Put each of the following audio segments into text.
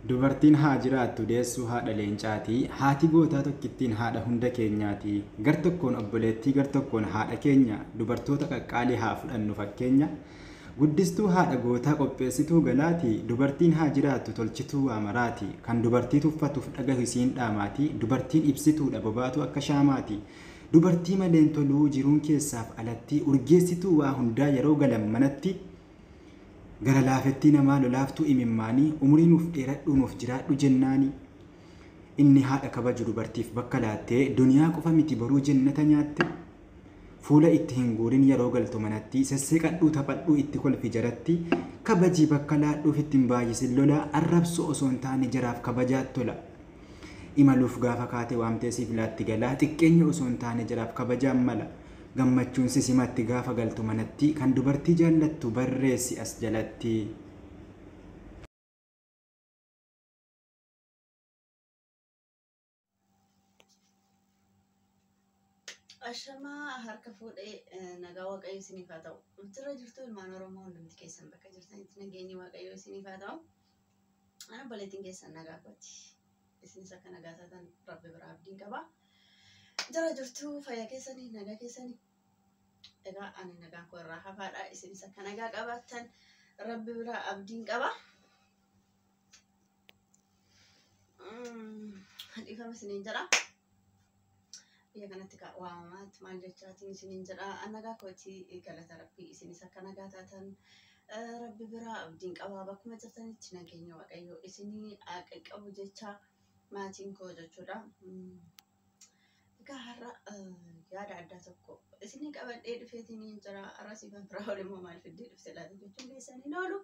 Dubartiin haa jiraattu deessuu haadha leencaati. Haati gootaa tokkittiin haadha hunda keenyaati. Gar tokkoon obboleettii gar tokkoon haadha keenya. Dubartoota qaqqaalii haa fudhannu fakkeenya. Guddistuu haadha gootaa qopheessituu galaati. Dubartiin haa jiraattu tolchituu waamaraati. Kan dubartii tuffatuuf dhagahu isiin dhaamaati. Dubartiin ibsituudha bobaatu akka shaamaati. Dubartii maleen toluu jiruun keessaaf alatti urgeessituu waa hundaa yeroo galan manatti. Gara laafettii namaa lolaaftuu imimmaanii umriin uf dheeradhuu nuuf jiraadhu jennaani. Inni haadha kabaju dubartiif bakka laattee duniyaa qofa miti boruu jannata nyaatte. Fuula itti hin guurin yeroo galtu manatti sesseeqadhuu taphadhuu itti kolfi jaratti. Kabajii bakka laadhuuf ittiin baay'isin lola arrabsu osoo hin taane jaraaf kabajaat tola. Imaluuf gaafa kaate waamtee siif laatti galaa xiqqeenya osoo hin taane jaraaf kabajaan mala. Gammachuun simatti gaafa galtu manatti kan dubartii jaallattu barreessi as jalatti. Ashama harka fuudhee nagaa waaqayyo isiniif haa ta'u. Jira jirtu ilmaan Oromoo hundumti keessan bakka jirtanitti nageenyi waaqayyo isiniif haa ta'u. Ana obboleettiin keessan nagaa kooti. Isinis akka nagaa taatan Rabbi biraa abdiin qaba. Jira jirtu fayyaa keessanii nagaa keessanii. Egaa ani nagaa koo irraa hafaadha. Isinis akka nagaa qabaattan Rabbi biraa abdiin qaba. Dhiifama isiniin jedha. Biyya kanatti waamamaatti maal jechaatiin isiniin jedha. Nagaa kooti galata Rabbii isinis akka nagaa taatan Rabbi biraa abdiin qaba. Bakkuma jirtanitti nageenya waaqayyo isinii qaqqabu jecha maatiin koo jechuudha. Egaa har'a yaada addaa tokko isinii qabadhee dhufeetiin jira. Har'a siifan firaa ol immoo maal fiddee dhufte laata jechuun keessanii oolu.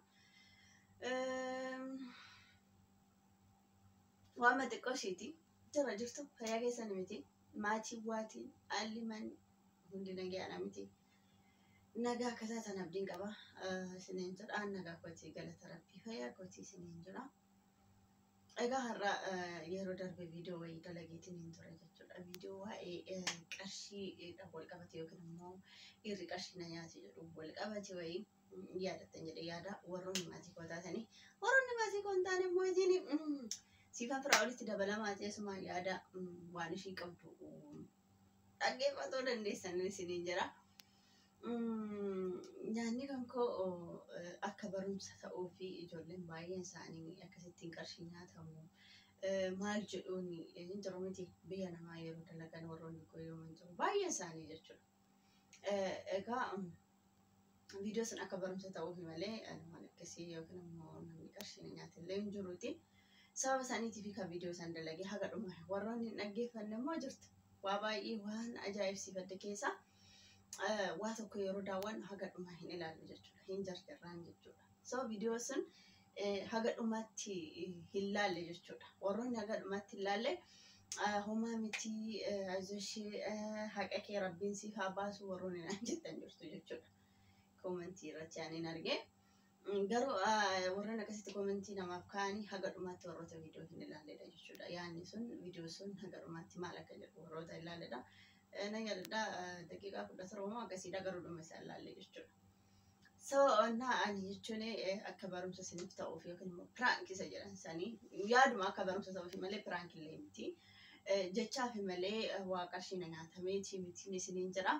Waama xiqqoo isheeti jira jirtu fayyaa keessanii miti. Maatii waatiin haalli man hundi nagaadha miti. Nagaa akka taatan abdiin qaba. Isiniin jedha nagaa kooti galata Rabbii fayyaa kooti isiniin jedha. Egaa har'a yeroo darbe viidiyoo wayii dalageetiin hin ture jechuudha. Viidiyoo waa'ee qarshiidhaan wal qabate yookiin immoo dhiirri qarshii na nyaate jedhu wal qabate wayii yaadattan jedhee yaada. Warroonni maatii koo taatanii warroonni maatii koo hin taane immoo isin siifan firaa olitti dabalamaa teessuma yaada waan ishii qabdu dhaggeeffatuu dandeessan isiniin jira. Nyaanni kan koo akka barumsa ta'uu fi ijoolleen baay'een isaanii akkasittiin qarshii nyaatamu maal jedhuun hin jiru miti. Biyya namaa yeroo dalagan warroonni koo yoo hin jiru baay'een isaanii jechuudha. Egaa viidiyoo sun akka barumsa ta'uu fi malee waan akkasii yookiin immoo namni qarshii nyaate illee hin jiruuti. Sababa isaaniitiif kan viidiyoo san dalagee haga dhuma warroonni hin dhaggeeffanne immoo jirtu. Waa baay'ee waan ajaa'ibsiifadde keessa. Waa tokko yeroo daawwannu haga dhumaa hin ilaallu jechuudha. Hin jarjarraan jechuudha. So viidiyoo sun haga dhumaatti hin laalle jechuudha. Warroonni haga dhumaatti hin laalle homaa miti azoshee haqa kee Rabbiin siif haa baasu warroonni naan jettan jirtu jechuudha. Koomentii irratti aaniin argee. Garuu warreen akkasitti koomentii namaaf kaa'anii haga dhumaatti warroota viidiyoo hin ilaalledha jechuudha. Yaanni sun viidiyoo sun haga dhumaatti maal akka jedhu warroota ilaalledha. Nayyaadha daqiiqaa 17 akkasiidha garuu dhuma isaa ilaalle jechuudha. So ani jechuun akka barumsa isiniif ta'uuf yookiin immoo piraank isa jedhan sanii yaaduma akka barumsa ta'uuf malee piraank illee miti. Jechaaf malee waa qarshii na nyaatameeti miti isiniin jedha.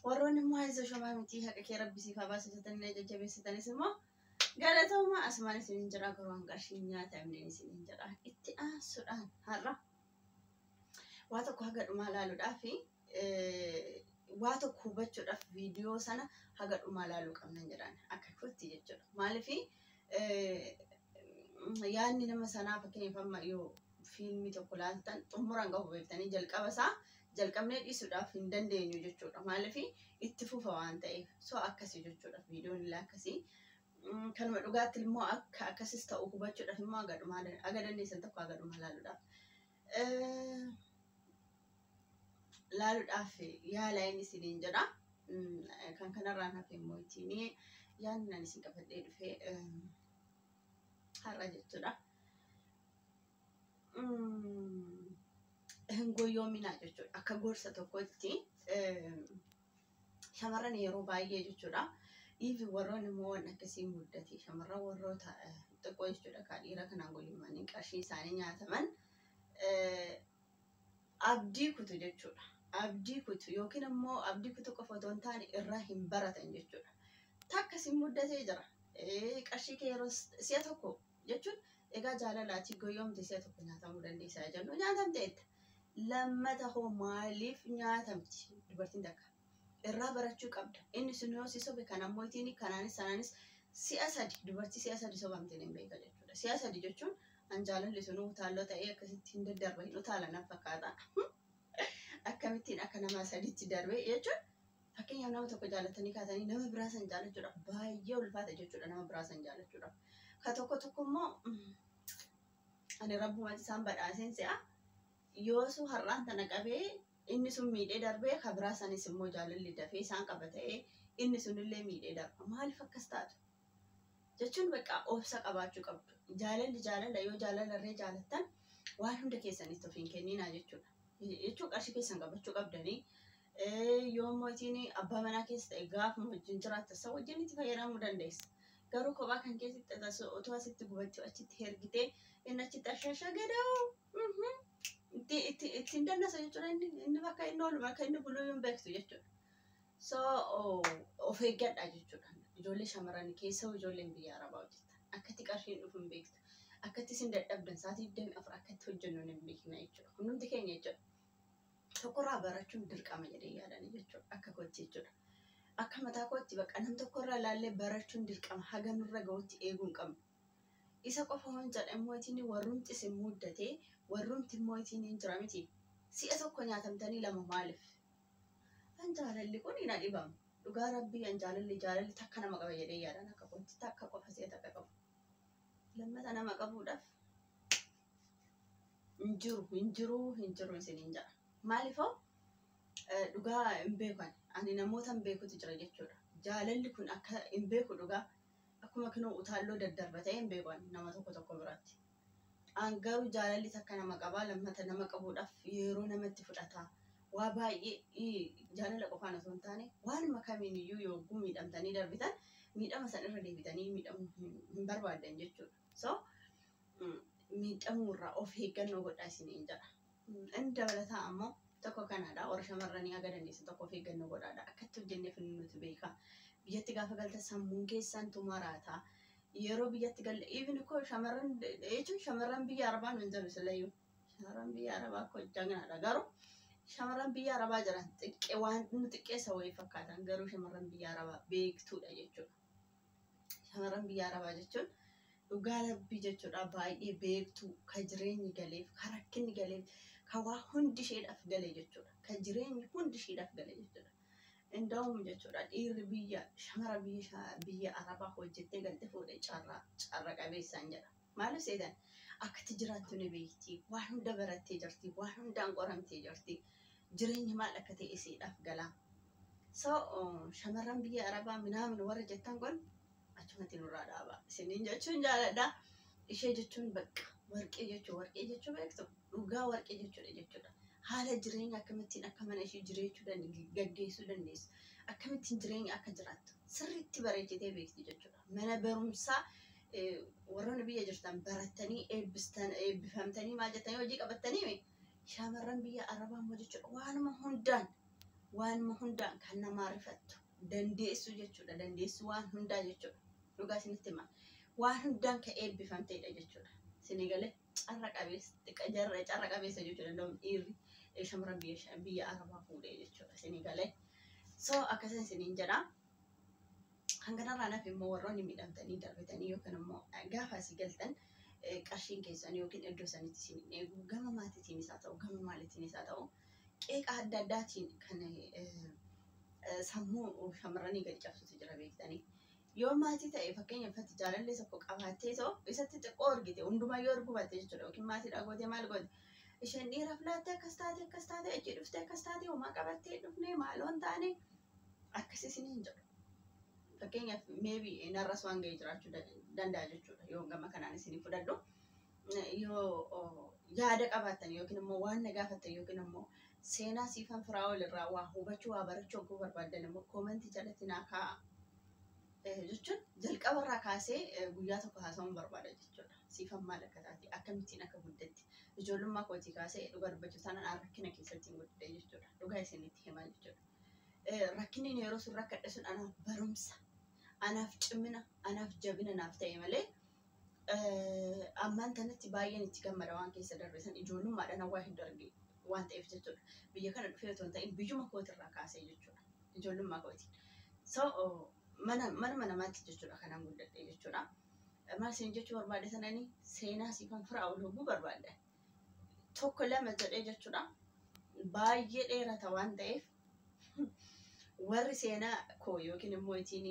Warroonni immoo isa shomaa miti haqa kee Rabbi siif haa baasu jettanii jajjabeessitanis immoo galatooma asumaan isiniin jedha garuu waan qarshii nyaatamne isiniin jedha. Itti aansuudhaan har'a waa tokko haga dhumaa ilaaluudhaaf waa tokko hubachuudhaaf viidiyoo sana haga dhumaa ilaaluu qabnan jedhan akka kootti jechuudha. Maaliif yaadni nama sanaa fakkeenyaaf amma yoo fiilmii tokko ilaaltan xumuraan qabu beektanii jalqaba isaa jalqabnee dhiisuudhaaf hin dandeenyu jechuudha. Maaliif itti fufa waan ta'eef so akkasii jechuudha. Viidiyoon illee akkasii kanuma dhugaatti immoo akka akkasis ta'u hubachuudhaaf immoo haga dhumaa haga dandeessan tokko haga dhumaa ilaaluudhaaf. Laaluudhaaf yaala inni isiniin jedha. Kan kanarraan hafe immoo ittiin yaadni ani isin qabadhee dhufee har'a jechuudha. Hin goyyoominaa jechuudha. Akka gorsa tokkotti shamarran yeroo baay'ee jechuudha. Ifi warroonni immoo waan akkasii muddate shamarran warroota xiqqoo jechuudha kan dhiira kanaan golimmanii qarshii isaanii nyaataman abdii kutu jechuudha. Abdii kutu yookiin immoo abdii kutu qofa otoo hin taane irraa hin baratan jechuudha. Takkas hin muddatee jira. Qarshii kee yeroo si'a tokko jechuun egaa jaalalaatii goyoomte si'a tokko nyaatamuu dandeessaa jennu nyaatamteetta. Lammata hoo maaliif nyaatamti dubartiin takka? Irraa barachuu qabda. Inni sun yoo si sobe kan ammoo ittiin kanaanis sanaanis si'a sadi dubartii si'a sadi sobamteen hin beeka jechuudha. Si'a sadi jechuun an jaalalli sun utaaloo ta'ee akkasitti hin daddarba hin utaalan fakkaata. Akkamittiin akka nama sadiitti darbe jechuun fakkeenyaaf nama tokko jaalatanii kaatanii nama biraa san jaalachuudhaaf baay'ee ulfaata jechuudha nama biraa san jaalachuudhaaf. Ka tokko immoo ani rabbumatti isaan badhaaseen si'a yoosu har'aan tana qabee inni sun miidhee darbee ka biraa sanis immoo jaalalli dafee isaan qaba ta'ee inni sunillee miidhee darba. Maaliif akkas taatu? Jechuun bakka obsa qabaachuu qabdu. Jaalalli jaalala yoo jaalalarree jaalattan waan hunda keessanitti of hin kenninaa jechuudha. Jechuun qarshii keessan qabachuu qabdanii yoo mootiin abbaa manaa keessa ta'e gaafuma wajjin jiraattu isa wajjin itti fayyadamuu dandeessa. Garuu kophaa kan keessatti otoo asitti gubachuu achitti hergitee inni achitti ashashagadaa'u ittiin dannasa jechuudha inni bakka inni oolu bakka inni buluu hin beektu jechuudha. So of eeggadhaa jechuudha. Ijoollee shamarranii keessa ijoolleen biyya arabaa hojjetan akkatti qarshiin dhufu hin beektu. Akkatti isin dadhabdan sa'aatii 24 akkatti hojjennu hin beekna jechuudha. Hundumti keenya jechuudha. Tokkorraa barachuun dirqama jedhee yaadanii jechuudha. Akka kootti jechuudha. Akka mataa kootti bakka nam tokkorraa ilaallee barachuun dirqama haga nurra ga'utti eeguu hin qabnu. Isa qofa waan jedhan mootiin warrumti isin muddatee warrumti mootiin hin jira miti. Si'a tokko nyaatamtanii lama maaliif? An jaalalli kun hin dhibamu. Dhugaa rabbii an jaalalli takka nama qaba jedhee yaadan akka kootti takka qofa si'a takka qabu. Lammata nama qabuudhaaf hin jiru isiniin jedha. Maaliifoo dhugaa hin beekan ani namoota hin beekutu jira jechuudha. Jaalalli kun akka hin beeku dhugaa akkuma kinoo utaalloo daddarbatee hin beekan nama tokko biraatti. An garuu jaalalli takka nama qabaa lammata nama qabuudhaaf yeroo namatti fudhata. Waa baay'ee jaalala qofaan osoo hin taane waanuma kamiin iyyuu yogguu miidhamtanii darbitan miidhama san irra deebitanii miidhamuu hin barbaadan jechuudha. So miidhamuurraa of eeggannoo godhaa isiniin jedha. Inni dabalataa ammoo tokko kanaadha. Warra shamarranii haga dandeessan tokko of eeggannoo godhaadha. Akkatti hojjenneef nuti beeka. Biyyatti gaafa galta sammuun keessan tumaraata. Yeroo biyyatti galle even koo shamarran jechuun shamarran biyya arabaa nuun jedhu silayyuu. Shamarran biyya arabaa akka hojjaa ganaadha. Garuu shamarran biyya arabaa jiran xiqqee waan nu xiqqeessa wayii fakkaatan garuu shamarran biyya arabaa beektuudha jechuudha. Shamarran biyya arabaa jechuun dhugaa rabbii jechuudha baay'ee beektuu ka jireenyi galeef ka rakkinni galeef ka waa hundi isheedhaaf gale jechuudha. Ka jireenyi hundi isheedhaaf gale jechuudha. Indaa'uun jechuudha dhiirri shamara biyya arabaa hojjettee galte fuudhee carra qabeessaan jedha. Maaliif seetan akkatti jiraattu ni beekti. Waan hunda barattee jirti. Waan hundaan qoramtee jirti. Jireenyi maal akka ta'e isheedhaaf gala. So shamarran biyya arabaa minaamin warra jettan kun achumatti nurraa dhaaba. Isiniin jechuun jaaladha. Ishee jechuun bakka warqee jechuu beektu dhugaa warqee jechuudha. Haala jireenya akkamittiin akka mana ishee jireechuu gaggeessuu dandeessu. Akkamittiin jireenya akka jiraattu sirriitti bareechitee beekti jechuudha. Mana barumsaa warroonni biyya jirtan barattanii eebbifamtanii maal jettanii hojii qabattanii shamarran biyya arabaa immoo jechuudha. Waanuma hundaan kan namaa rifattu dandeessu jechuudha. Dandeessu waan hundaa jechuudha. Dhugaa isinitti hima. Waan hundaan kan eebbifamteedha jechuudha. Isinii galee carra qabeessa jechuudha. Dhiirri shamarran biyya arabaa fuudhee jechuudha. Isinii galee. So akkasuma isiniin jedha. Kan kanarraa naaf immoo warroonni miidhamtanii darbitanii yookaan immoo gaafa asii galtan qarshiin keessan yookiin iddoo sanitti isin eegu gama maatiitiinis haa ta'u gama maaliitiinis haa ta'u qeeqa adda addaatiin kan sammuu shamarranii gadi cabsutu jira beektanii. Yoo maatii ta'e fakkeenyaaf jaalallee tokko qabaattee ta'u isatti xiqqoo argite hundumaa yoo argubatte jechuudha yookiin maatiidhaa gootee maal goote isheen dhiiraaf laattee akkas taate achi dhuftee akkas taate homaa qabattee dhufnee maaloon taane akkas isiniin jedhu. Fakkeenyaaf maybe narras waan ga'ee jiraachuu danda'a jechuudha yoo gama kanaan isinii fudhadhu. Yoo yaada qabaattan yookiin immoo waan na gaafattan yookiin immoo seenaa siifan firaa walirraa waa hubachuu waa barachuu oguu barbaaddan immoo koomentii jalatti naa kaa'a. jechuun jalqabarraa kaasee guyyaa tokko haasa'uun barbaada jechuudha. Siifan maal akka taate akkamittiin akka guddatti ijoollummaa kootii kaasee dhugaa dubbachuu taanaan rakkina keessatti hin guddate jechuudha. Dhugaa isinitti himaa jechuudha. Rakkinni yeroo sun rakkadhe sun anaaf barumsa, anaaf cimina, anaaf jabina naaf ta'e malee ammaan tanatti baay'een itti gammada waan keessa darbesan ijoollummaadhaan hawaa hin darge waan ta'eef jechuudha. Biyya kana dhufee otoo hin ta'in biyyuma kootirraa kaasee jechuudha. Ijoollummaa kootii. So mana namaatti jechuudha kanaan guddadhe jechuudha. Maal isin jechuu barbaade sananii seenaa siifan firaa ol hoguu barbaadde. Tokko lama jedhee jechuudha. Baay'ee dheerata waan ta'eef warri seenaa koo yookiin immoo ittiin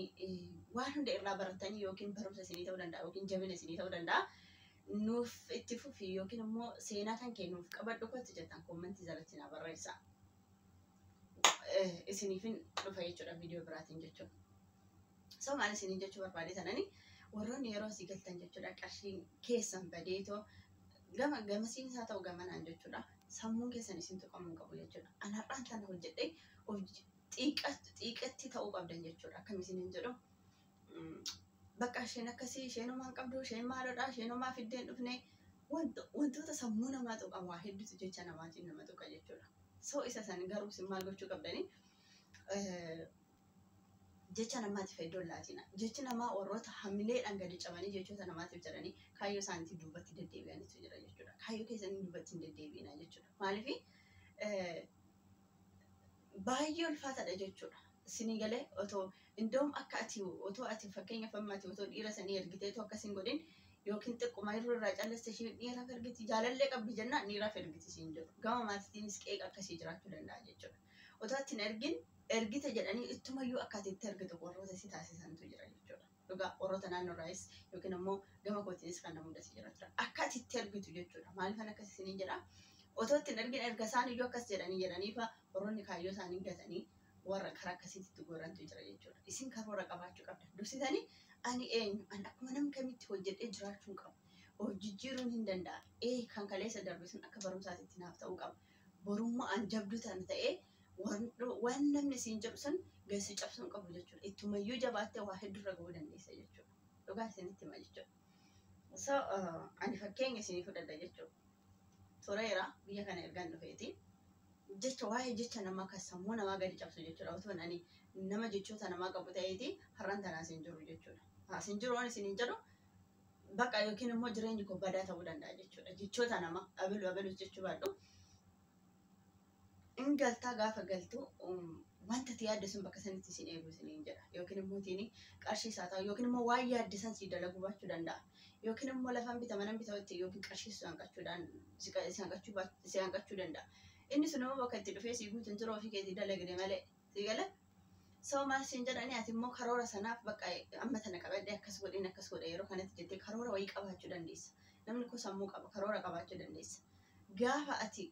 waan hunda irraa baratanii yookiin barumsa isinii ta'uu danda'a yookiin jabina isinii ta'uu danda'a. Nuuf itti fufi yookiin immoo seenaa kan kennuuf qabadhu kootti jettan koomentii jalatti naa barreessaa. Isiniifin dhufa jechuudha viidiyoo biraatiin jechuudha. So maal isinii jechuu barbaade sananii warroonni yeroo asii galtan jechuudha qarshiin keessan badeetoo gamasiin isaa ta'u gamanaan jechuudha. Sammuun keessan isin tuqamuu qabu jechuudha. Anarraan tana hojjedhee xiiqatti ta'uu qabdan jechuudha. Akkam isiniin jedhu bakka isheen akkasii isheenumaan qabdu isheen maalodha isheenumaa fiddeen dhufne wantoota sammuu namaa tuqan waa hedduutu jecha namaatiin nama tuqa jechuudha. So isa san garuu isin maal gochuu qabdanii jecha namaatiif iddoo laatina. Jechi namaa warroota hamileedhaan gadi cabanii jechoota namaatiif jedhanii kaayyoo isaaniitii duubatti deddeebi'anitu jira jechuudha. Kaayyoo keessanii duubatti hin deddeebi'ina jechuudha. Maaliif baay'ee ulfaataadha jechuudha. Isinii galee otoo indoom akka ati otoo ati fakkeenyaaf ammaati otoo dhiira sanii ergiteetu akkasiin godhin yookiin xiqquma yeroo irraa callaste ishee dhiiraaf ergiti jaalallee qabdi jennaan dhiiraaf ergiti siin jedhu. Gama maatiitiinis qeeqa akkasii jiraachuu danda'a jechuudha. Otoo ati hin ergin ergite jedhanii ittumayyuu akka ati itti ergitu warroota si taasisantu jira jechuudha. Dhugaa warroota naannoorraayis yookiin immoo gama kootiinis kan nama mudatu jira tura. Akka ati itti ergitu jechuudha. Maaliifan akkas isiniin jedhaa? Otoo itti hin ergin erga isaan iyyuu akkas jedhaniifa warroonni kaayyoo isaanii gatanii warra karaa akkasiitti goorantu jira jechuudha. Isin karoora qabaachuu qabda. Dursitanii ani eenyu an akkuma nam kamitti hojjedhee jiraachuu qabu. Of jijjiiruun hin danda'a. Kan kaleessa darbe sun akka barumsaatitti naaf ta'uu qaba. Borummaa an jabdu tan ta'ee waan namni siin cabsan gassi cabsuun qabu jechuudha. Ittumayyuu jabaattee waa hedduurra ga'uu dandeessa jechuudha. Dhugaa isinitti hima jechuudha. So ani fakkeenya isinii fudhadha jechuudha. Toreera biyya kana ergaan dhufeeti. Jecha waa'ee jecha namaa kan sammuu namaa gadi cabsu jechuudha. Otoo ani nama jechoota namaa qabu ta'eeti har'aan tanaa isin jiru jechuudha. Isin jiru waan isin hin jedhu bakka yookiin immoo jireenyi koo badaa ta'uu danda'a jechuudha. Jechoota namaa abalus jechuu baadhu. In galtaa gaafa galtu wanta ati yaadde sun bakka sanitti isin eegu isiniin jedha. Yookiin immoo ittiin qarshii isaa ta'u yookiin immoo waan yaaddisan si dalaguu baachuu danda'a. Yookiin immoo lafaan bita manan bita yookiin qarshii si hanqachuu danda'a. Inni sun immoo bakka itti dhufee si guutuun tura ofii keetii dalagde malee si gala. So maal siin jedhanii ati immoo karoora sanaaf bakka amma tana qabadhee akkas godhe yeroo kanatti jettee karoora wayii qabaachuu dandeessa. Namni kun sammuu qaba karoora qabaachuu dandeessa. Gaafa ati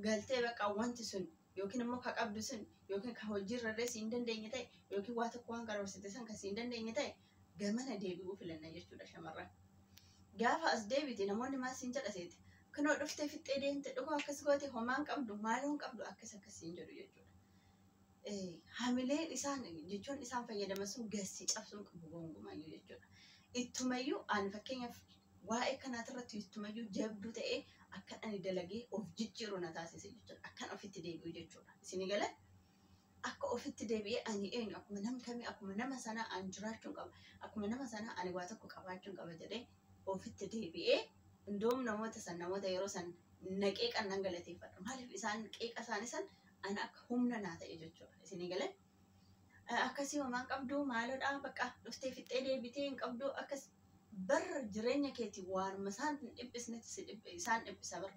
galtee bakka wanti sun yookiin immoo ka qabdu sun yookiin ka hojiirra illee si hin dandeenye ta'e yookiin waa tokko waan karoorsite san ka si hin dandeenye ta'e gamana deebi'uu filanna jechuudha shamarran. Gaafa as deebite namoonni maal siin jedhaseeti. Kanoo dhuftee fixxee deemte dhuguu akkas goote homaan qabdu maaloon qabdu akkasiin jedhu jechuudha. Hamileen isaan jechuun isaan fayyadaman sun gassi cabsuun qabu gongumayyuu jechuudha. Ittumayyuu ani fakkeenyaaf waa'ee kanaatirratti ittumayyuu jabduu ta'ee akkan ani dalagee of jijjiiru na taasise jechuudha. Akkan ofitti deebi'u jechuudha. Isin gala akka ofitti deebi'ee ani eenyu akkuma nama kamii akkuma nama sanaa ani jiraachuun qaba. Akkuma nama sanaa ani waa tokko qabaachuun qaba jedhee ofitti deebi'ee indoom namoota yeroo san naqee qannan galateeffadha. Maaliif isaan qeeqa isaanii san ana akka humna naa ta'e jechuudha. Isin gala akkasii homaan qabdu maalodhaa bakka dhuftee fixxee deebitee hin qabdu akkas barra jireenya keetii waanuma isaan hin dhiphisnetti isaan dhiphisa bar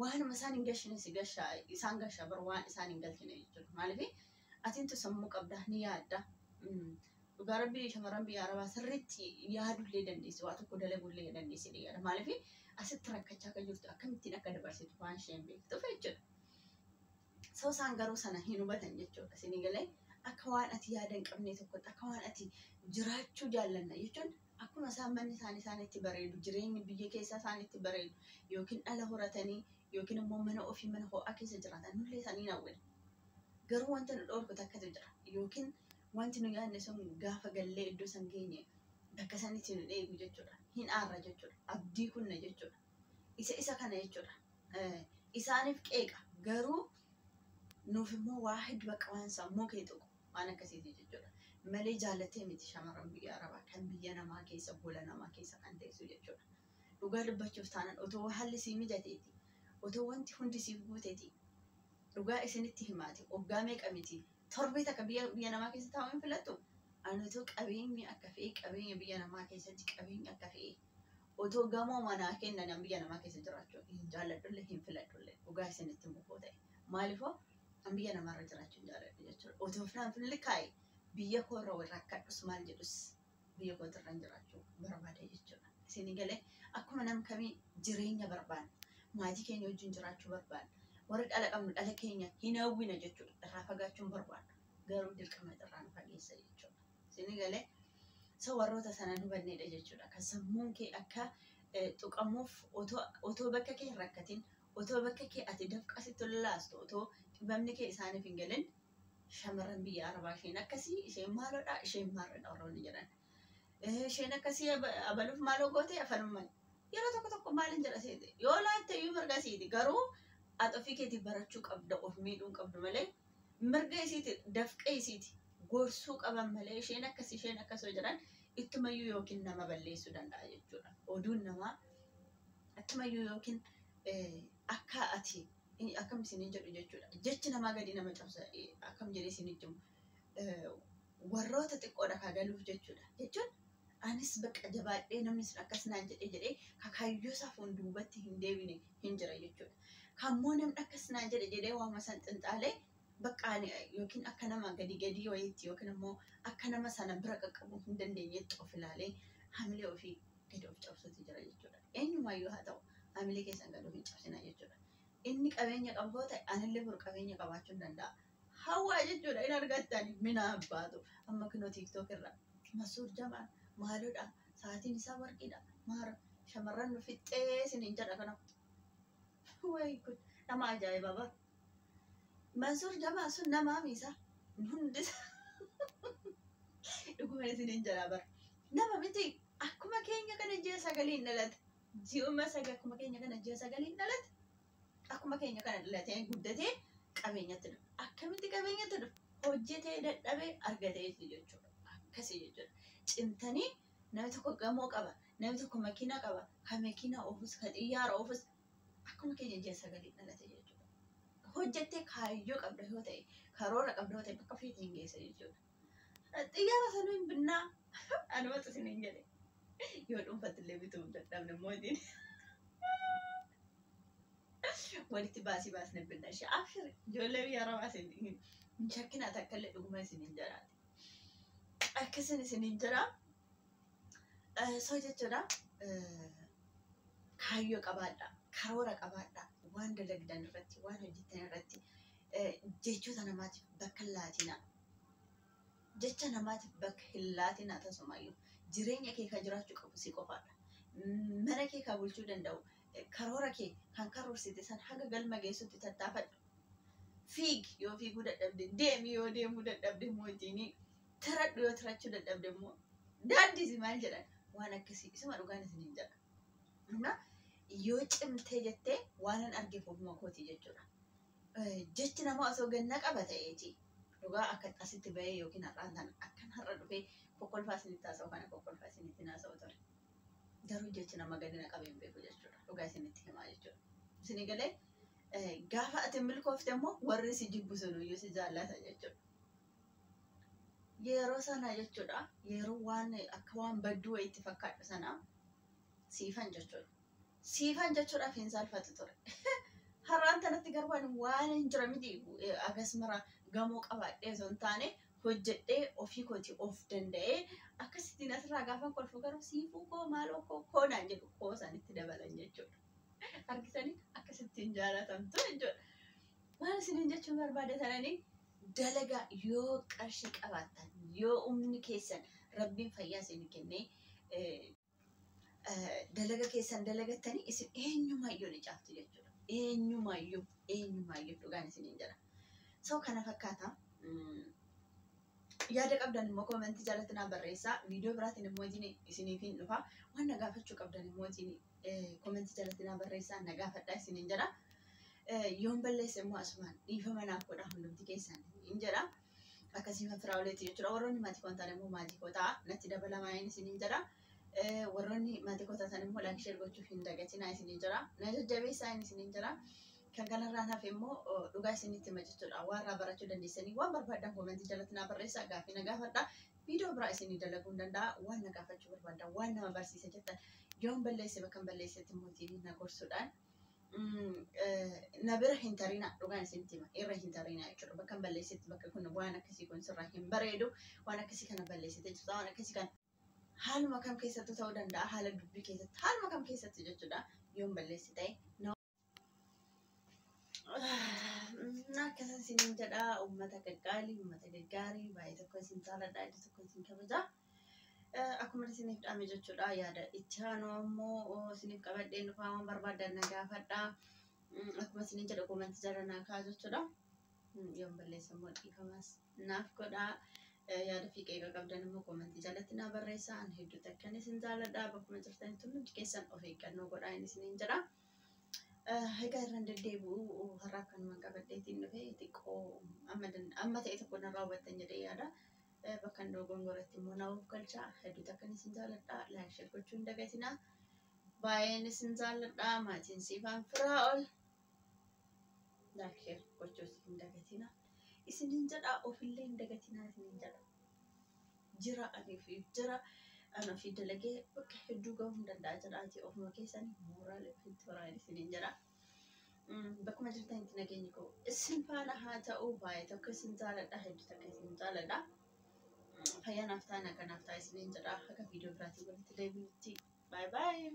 waanuma isaan hin gashine si gashaa isaan gashaa bar waan isaan hin galchine jechuudha. Maaliif atintu sammuu qabda ni yaadda. Dhugaa rabbii shamarran biyya arabaa sirriitti yaadullee dandeessi waa tokko dalagullee dandeessi dhiyaadha. Maaliif asitti rakkachaa kan jirtu akkamittiin akka dabarsitu waan isheen beektuuf jechuudha. So isaan garuu sana hin hubatan jechuudha. Isin galee akka waan ati yaada hin qabne tokkotti akka waan ati jiraachuu jaallanna jechuun akkuma isaan manni isaaniitti bareedu jireenyi biyya keessa isaaniitti bareedu yookiin dhala horatanii yookiin immoo mana ofii mana ho'aa keessa jiraatan nullee isaanii hawwina. Garuu wanta nu dhoorku takkatu jira yookiin wanti nu yaadne sun gaafa gallee iddoo san geenye bakka sanitti nu eegu jechuudha. Hin aarra jechuudha. Abdii kunna jechuudha. Isa kana jechuudha. Isaaniif qeeqa garuu nuuf immoo waa hedduu bakka waan sammuu kee tokko waan akkasiiti jechuudha. Malee jaalatee miti shamarran biyya Arabaa kan biyya namaa keessa gola namaa keessa kan teessu jechuudha. Dhugaa dubbachuuf taanaan otoo haalli sii mijateeti otoo wanti hundi siif guuteeti dhugaa isinitti himaati waggaa meeqa miti torbee takka biyya namaa keessa taa'uu hin filattu. Ani otoo qabeenyi akka fe'e qabeenya biyya namaa keessatti qabeenya akka fe'e otoo gamoo manaa kennan biyya namaa keessa jiraachuu hin jaalladhullee hin filadhullee dhugaa isinitti mufoo ta'e maaliifoo an biyya namaarra jiraachuu hin jaalladhu jechuudha. Otoo filaan filli kaa'e biyya koorra warra akkadhus maal jedhus biyya kootirra jiraachuu barbaada jechuudha. Isin galee akkuma nam kamii jireenya barbaada. Maatii keenya wajjin jiraachuu barbaada. Warri dhala qabnu dhala keenya hin hawwina jechuudha. Irraa fagaachuun barbaada. Garuu dirqama irraa nu fageessa jechuudha. Isin galee warroota sana dubanneedha jechuudha. Kan sammuun kee akka tuqamuuf otoo bakka kee hin rakkatin otoo bakka kee ati dafqasitti lolaastu otoo dhibamni kee isaaniif hin galin shamarran biyya Arabaa isheen akkasii isheen maaloodha isheen maalodha warroonni jedhan. Isheen akkasii abaluuf maaloo goote afanumman yeroo tokko maalin jedha seete yoo laatte iyyuu mirga isiiti garuu ati ofii keetiif barachuu qabda of miidhuu qabdu malee mirga isiiti dafqa isiiti gorsuu qaban malee isheen akkasii jedhan ittumayyuu yookiin nama balleessuu danda'a jechuudha. Oduun namaa ittumayyuu yookiin akka ati akkam isiniin jedhu jechuudha. Jechi namaa gadi nama cabsa akkam jedhee isiniin jiru warroota xiqqoodha kagaluuf jechuudha. Jechuun anis bakka jabaadhee namni sun akkas naan jedhee kakaayyoo isaa fuulduubatti hin deebine hin jira jechuudha. Kammoo namni akkas naan jedhee waama san xinxaalee bakka yookiin akka nama gadi wayiitti yookiin immoo akka nama sana bira qaqqabuu hin dandeenyetti of ilaalee hamilee ofii gadi of cabsuutu jira jechuudha. Eenyumaayyuu haa ta'u hamilee keessan gadi of hin cabsina jechuudha. Inni qabeenya qaboo ta'e anillee bor qabeenya qabaachuu hin danda'a. Hawaa jechuudha in argattan mina abbaatu amma kinoo tiiktook irraa Masuur Jamaan maaloodha sa'aatiin isaa warqiidha maara shamarran nu fixxee isiniin jedha kana. Wayi kun nama ajaa'ibaa bara. Masuur Jamaan sun namaa miisa hundisa dhuguma isiniin jedha bara. Nama miti akkuma keenya kana ji'a sagaliin dhalate ji'uma akkuma keenya kana ji'a sagaliin dhalate akkuma keenya kana dhalatee guddatee qabeenyatti dhufu. Akkamitti qabeenyatti dhufu? Hojjetee dadhabee argatee jechuudha. Akkasii jechuudha. Cimtanii namni tokko gamoo qaba, namni tokko makiinaa qaba, kan makiinaa oofus, kan xiyyaara oofus akkuma keenya ji'a sagaliin dhalate jechuudha. Hojjettee kaayyoo qabda yoo ta'e, karoora qabda yoo ta'e bakka feete hin geessa jechuudha. Xiyyaara sanuu hin binnaa anumatti isin hin jedhe yoo dhuunfattillee bituu hin dadhabne mootiin. Walitti baasnee binna ishee afshiri ijoollee biyya Arabaa hin shakkina takka illee dhuguma isiniin jiraate. Akkasiin isiniin jira. Jechuudha kaayyoo qabaadha, karoora qabaadha, waan dalagdan irratti, waan hojjetan irratti jechoota namaatiif bakka hin laatina. Jecha namaatiif bakka hin laatina tasumayyuu jireenya kee kan jiraachuu qabu si qofaadha. Mana kee kan bulchuu danda'u. Karoora kee kan karoorsite san haga galma geessutti tattaafadhu. Fiigi yoo fiiguu dadhabde, deemi yoo deemuu dadhabde mootiin tiradhu yoo tirachuu dadhabde immoo daandisi maal jedhan waan akkasii isuma dhugaan isiniin jedha. Amma yoo cimtee jettee waan hin argeef ofuma kooti jechuudha. Jechi nama osoo ganna qaba ta'eeti dhugaa akka asitti bahee yookiin har'aan tan akkan har'a dhufee kokkolfaa isinitti haasa'u kana kokkolfaa isinitti haasa'u ture. Garuu jechi nama gadina qabeen beeku jechuudha. Dhugaa isinitti himaa jechuudha. Isin galee gaafa ati milkoofte immoo warri si jibbu sunuyyuu si jaallata jechuudha. Yeroo sana jechuudha yeroo waan akka waan badduu wayiitti fakkaatu sana siifan jechuudha. Siifan jechuudhaaf hin saalfatu ture. Har'aan tanatti garbaan waan hin jira miti akkasumara gamoo qabaadhee osoo hin taane hojjedhee ofii kooti of danda'ee akkasittiin asirraa gaafa kolfu garuu siifuu koo maaloo koo naan jedhu koo isaanitti dabalan jechuudha. Argisanii akkasittiin jaalatamtu jechuudha. Waan isiniin jechuun barbaade sananii dalagaa yoo qarshii qabaattan yoo humni keessan rabbiin fayyaa isin kennee dalaga keessan dalagattanii isin eenyumaayyuu ni caaftu jechuudha. Eenyumaayyuu dhugaan isiniin jira. Kana fakkaata. yaada qabdan immoo koomentii jalatti naa barreessaa. Viidiyoo biraatiin immoo isiniifin dhufa. Waan na gaafachuu qabdan immoo koomentii jalatti naa barreessaa. Na gaafadhaa isiniin jedha. Yoon balleesse immoo asumaan dhiifama naaf godhaa hundumti keessan hin jedha. Akkasii firaa'oleeti jechuudha. Warroonni maatii kontaan immoo maatii kotaa natti dabalamaa isiniin jedha. Warroonni maatii kotaa san immoo laayik sheer gochuuf hin dagatinaa isiniin jedha. Na jajjabeessaa isiniin jedha. Kan kanarraan hafe immoo dhugaa isinitti hima jechuudha. Waan irraa barachuu dandeessanii waan barbaadan koomentii jalatti naa barreessaa. Gaaffii na gaafadhaa. Viidiyoo biraa isinii dalaguu hin danda'a. Waan na gaafachuu barbaadan waan nama barsiisa jettan yoon balleesse bakka balleessetti immoo TV na gorsuudhaan na bira hin tarinaa dhugaan isinitti hima. Irra hin tarinaa jechuudha. Bakka balleessetti bakka kun waan akkasii kun sirraa hin bareedu. Waan akkasii kana balleessite jechuudha. Waan akkasii kana haaluma kam keessattuu ta'uu danda'a. Haala dubbii keessatti haaluma kam keessatti jechuudha. Yoon balleessi ta'e akkasaan isiniin jedha. Uummata gaggaarii, uummata gaggaarii baay'ee tokko isin jaaladha, iddoo tokko isin kabaja. Akkuma isiniif dhaame jechuudha. Yaada itti aanuu immoo isiniif qabadhee dhufaa waan barbaadan na gaafadha. Akkuma isiniin jedha koomentii jala naa kaa jechuudha. Yoon balleessa immoo dhiifamas naaf godha. Yaada fi qeeqa qabdan immoo koomentii jalatti naa barreessaa. Ani hedduu takkan isin jaaladha. Bakkuma jirtanitti hundi keessan of eeggannoo godhaa isiniin jedha. Egaa irraan deddeebi'u har'a akkanumaan qabadheetiin dhufe xiqqoo amma ta'e tokko narraa hubattan jedhee yaada. Bakka hin dogongoratti immoo naaf galcha. Hedduu takkan isin jaaladha. Laayik sheer gochuu hin dagatinaa. Baay'een isin jaaladha. Maatiin siifaan firaa ol. Laayik sheer gochuu hin dagatinaa. Isiniin jedha ofillee hin dagatinaa isiniin jedha. Jira aniif jira. Ana fi dalagee bakka hedduu gahuu hin danda'a jedhaati ofuma keessanii mooraal ifitti horaan isiniin jedha. Bakkuma jirtanitti nageenyi koo isin faana haa ta'u baay'ee tokko isin jaaladha hedduu takka isin jaaladha. Fayyaa naaf ta'a nagaa naaf ta'a isiniin jedha. Akka viidiyoo biraatiin walitti deebinutti baay'ee baay'ee.